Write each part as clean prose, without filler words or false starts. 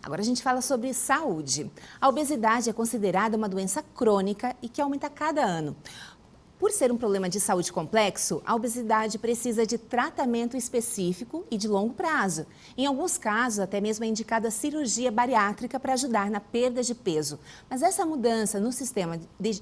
Agora a gente fala sobre saúde. A obesidade é considerada uma doença crônica e que aumenta a cada ano. Por ser um problema de saúde complexo, a obesidade precisa de tratamento específico e de longo prazo. Em alguns casos, até mesmo é indicada cirurgia bariátrica para ajudar na perda de peso. Mas essa mudança no sistema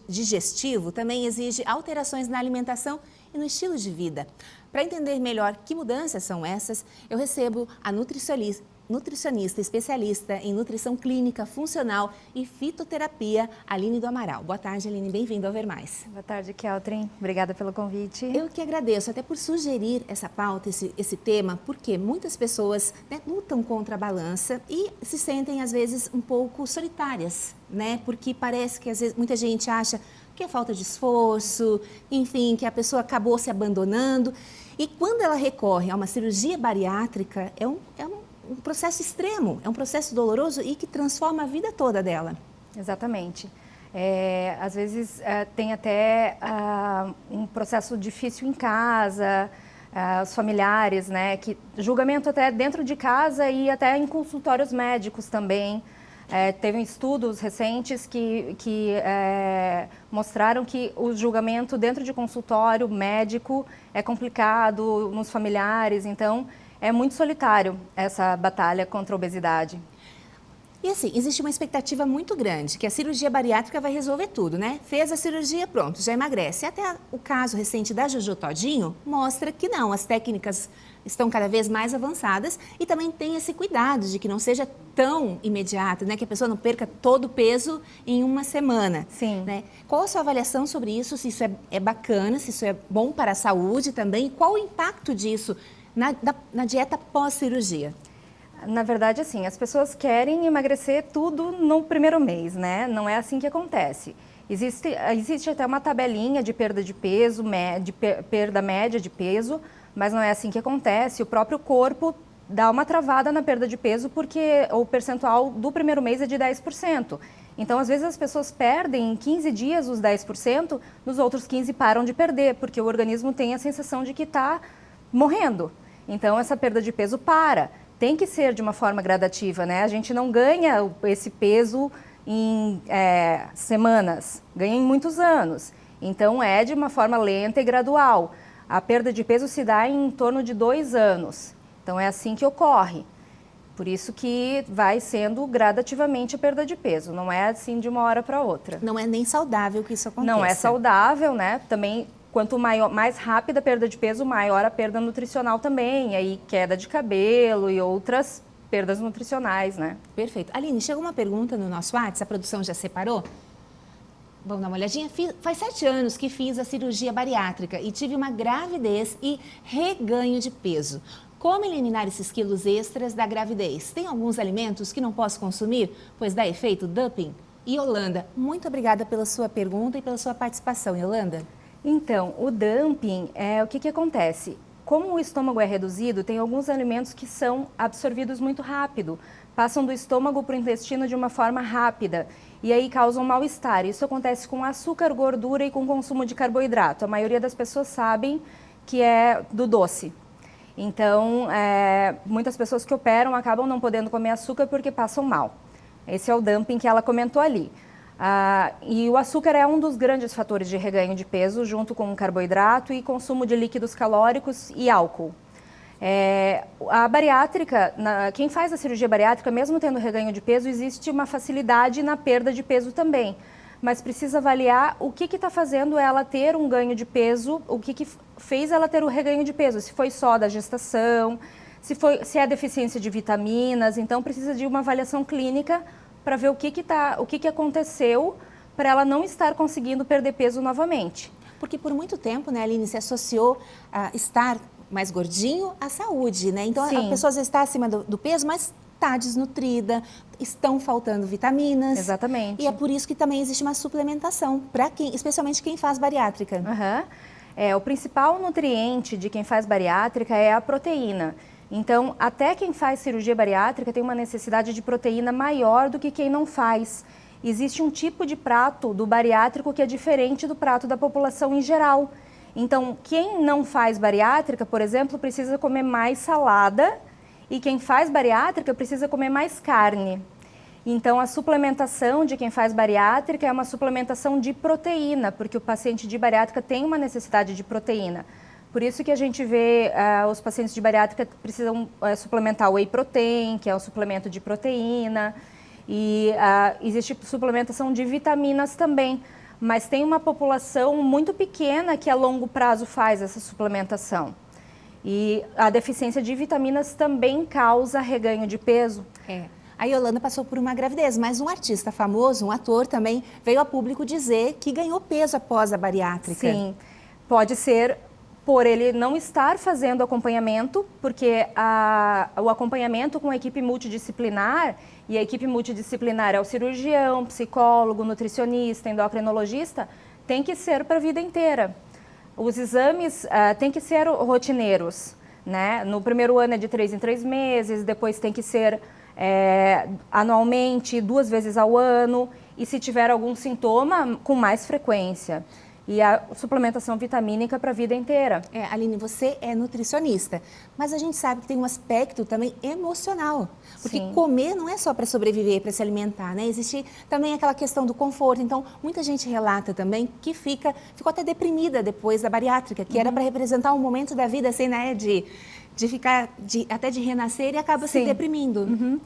digestivo também exige alterações na alimentação e no estilo de vida. Para entender melhor que mudanças são essas, eu recebo a nutricionista especialista em nutrição clínica, funcional e fitoterapia, Aline do Amaral. Boa tarde, Aline. Bem-vindo ao Ver Mais. Boa tarde, Keltrin. Obrigada pelo convite. Eu que agradeço, até por sugerir essa pauta, esse tema, porque muitas pessoas lutam contra a balança e se sentem, às vezes, um pouco solitárias, né? Porque parece que, às vezes, muita gente acha que é falta de esforço, enfim, que a pessoa acabou se abandonando. E quando ela recorre a uma cirurgia bariátrica, é um processo extremo, é um processo doloroso e que transforma a vida toda dela. Exatamente. Às vezes tem até um processo difícil em casa, os familiares, né? Julgamento até dentro de casa e até em consultórios médicos também. Teve estudos recentes que mostraram que o julgamento dentro de consultório médico é complicado nos familiares, então é muito solitário essa batalha contra a obesidade. E assim, existe uma expectativa muito grande, que a cirurgia bariátrica vai resolver tudo, né? Fez a cirurgia, pronto, já emagrece. Até o caso recente da Jojo Todinho mostra que não, as técnicas estão cada vez mais avançadas e também tem esse cuidado de que não seja tão imediato, né? Que a pessoa não perca todo o peso em uma semana. Sim. Né? Qual a sua avaliação sobre isso? Se isso é bacana, se isso é bom para a saúde também? Qual o impacto disso na dieta pós-cirurgia? Na verdade, assim, as pessoas querem emagrecer tudo no primeiro mês, né? Não é assim que acontece. Existe até uma tabelinha de perda de peso, perda média de peso, mas não é assim que acontece. O próprio corpo dá uma travada na perda de peso porque o percentual do primeiro mês é de 10%. Então, às vezes, as pessoas perdem em 15 dias os 10%, nos outros 15 param de perder, porque o organismo tem a sensação de que está morrendo. Então, essa perda de peso para. Tem que ser de uma forma gradativa, né? A gente não ganha esse peso em semanas, ganha em muitos anos. Então, é de uma forma lenta e gradual. A perda de peso se dá em torno de 2 anos. Então, é assim que ocorre. Por isso que vai sendo gradativamente a perda de peso. Não é assim de uma hora para outra. Não é nem saudável que isso aconteça. Não é saudável, né? Também... Quanto mais rápida a perda de peso, maior a perda nutricional também. Aí queda de cabelo e outras perdas nutricionais, né? Perfeito. Aline, chegou uma pergunta no nosso WhatsApp, a produção já separou? Vamos dar uma olhadinha? Faz 7 anos que fiz a cirurgia bariátrica e tive uma gravidez e reganho de peso. Como eliminar esses quilos extras da gravidez? Tem alguns alimentos que não posso consumir, pois dá efeito dumping? Yolanda, muito obrigada pela sua pergunta e pela sua participação, Yolanda. Então, o dumping, o que acontece? Como o estômago é reduzido, tem alguns alimentos que são absorvidos muito rápido, passam do estômago para o intestino de uma forma rápida e aí causam mal-estar. Isso acontece com açúcar, gordura e com consumo de carboidrato. A maioria das pessoas sabem que é do doce. Então, muitas pessoas que operam acabam não podendo comer açúcar porque passam mal. Esse é o dumping que ela comentou ali. E o açúcar é um dos grandes fatores de reganho de peso, junto com o carboidrato e consumo de líquidos calóricos e álcool. A bariátrica, quem faz a cirurgia bariátrica, mesmo tendo reganho de peso, existe uma facilidade na perda de peso também. Mas precisa avaliar o que está fazendo ela ter um ganho de peso, o que fez ela ter o reganho de peso, se foi só da gestação, se é deficiência de vitaminas, então precisa de uma avaliação clínica para ver o que aconteceu para ela não estar conseguindo perder peso novamente. Porque por muito tempo, né, Aline, se associou a estar mais gordinho à saúde, né? Então, Sim. A pessoa às vezes está acima do peso, mas está desnutrida, estão faltando vitaminas. Exatamente. E é por isso que também existe uma suplementação, para especialmente quem faz bariátrica. Uhum. O principal nutriente de quem faz bariátrica é a proteína. Então, até quem faz cirurgia bariátrica tem uma necessidade de proteína maior do que quem não faz. Existe um tipo de prato do bariátrico que é diferente do prato da população em geral. Então, quem não faz bariátrica, por exemplo, precisa comer mais salada e quem faz bariátrica precisa comer mais carne. Então, a suplementação de quem faz bariátrica é uma suplementação de proteína, porque o paciente de bariátrica tem uma necessidade de proteína. Por isso que a gente vê os pacientes de bariátrica precisam suplementar o whey protein, que é um suplemento de proteína, e existe suplementação de vitaminas também, mas tem uma população muito pequena que a longo prazo faz essa suplementação. E a deficiência de vitaminas também causa reganho de peso. A Yolanda passou por uma gravidez, mas um artista famoso, um ator também, veio a público dizer que ganhou peso após a bariátrica. Sim, pode ser por ele não estar fazendo acompanhamento, porque o acompanhamento com a equipe multidisciplinar, e a equipe multidisciplinar é o cirurgião, psicólogo, nutricionista, endocrinologista, tem que ser para a vida inteira. Os exames têm que ser rotineiros, né? No primeiro ano é de 3 em 3 meses, depois tem que ser anualmente, 2 vezes ao ano, e se tiver algum sintoma, com mais frequência. E a suplementação vitamínica para a vida inteira. Aline, você é nutricionista, mas a gente sabe que tem um aspecto também emocional. Porque Sim. Comer não é só para sobreviver, para se alimentar, né? Existe também aquela questão do conforto. Então, muita gente relata também que ficou até deprimida depois da bariátrica, que era para representar um momento da vida assim, né? De ficar, até de renascer, e acaba se deprimindo.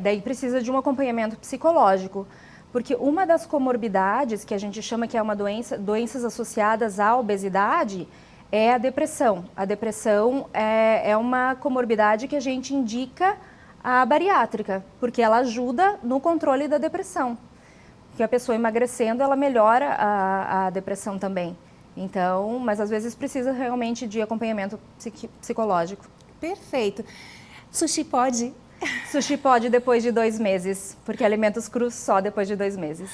Daí precisa de um acompanhamento psicológico. Porque uma das comorbidades, que a gente chama que é uma doenças associadas à obesidade, é a depressão. A depressão é uma comorbidade que a gente indica a bariátrica, porque ela ajuda no controle da depressão. Porque a pessoa emagrecendo, ela melhora a depressão também. Então, mas às vezes precisa realmente de acompanhamento psicológico. Perfeito. Sushi pode? Sushi pode depois de 2 meses, porque alimentos crus só depois de 2 meses.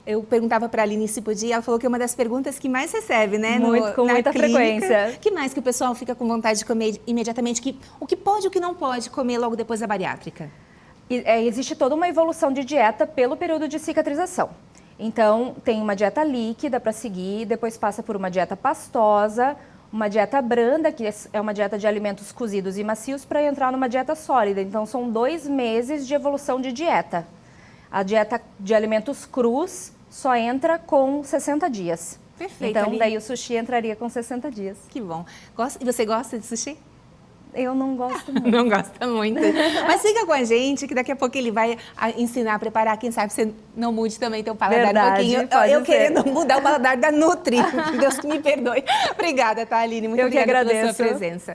Eu perguntava para a Aline se podia, ela falou que é uma das perguntas que mais recebe, né? Com muita clínica. frequência. O que mais que o pessoal fica com vontade de comer imediatamente? O que pode e o que não pode comer logo depois da bariátrica? Existe toda uma evolução de dieta pelo período de cicatrização. Então, tem uma dieta líquida para seguir, depois passa por uma dieta pastosa, uma dieta branda, que é uma dieta de alimentos cozidos e macios, para entrar numa dieta sólida. Então, são 2 meses de evolução de dieta. A dieta de alimentos crus só entra com 60 dias. Perfeito. Então, Aline. daí o sushi entraria com 60 dias. Que bom. E você gosta de sushi? Eu não gosto muito. Não gosta muito. Mas fica com a gente, que daqui a pouco ele vai ensinar a preparar. Quem sabe você não mude também teu paladar um pouquinho. Eu querendo mudar o paladar da Nutri. Deus que me perdoe. Obrigada, tá, Aline? Muito obrigada pela sua presença.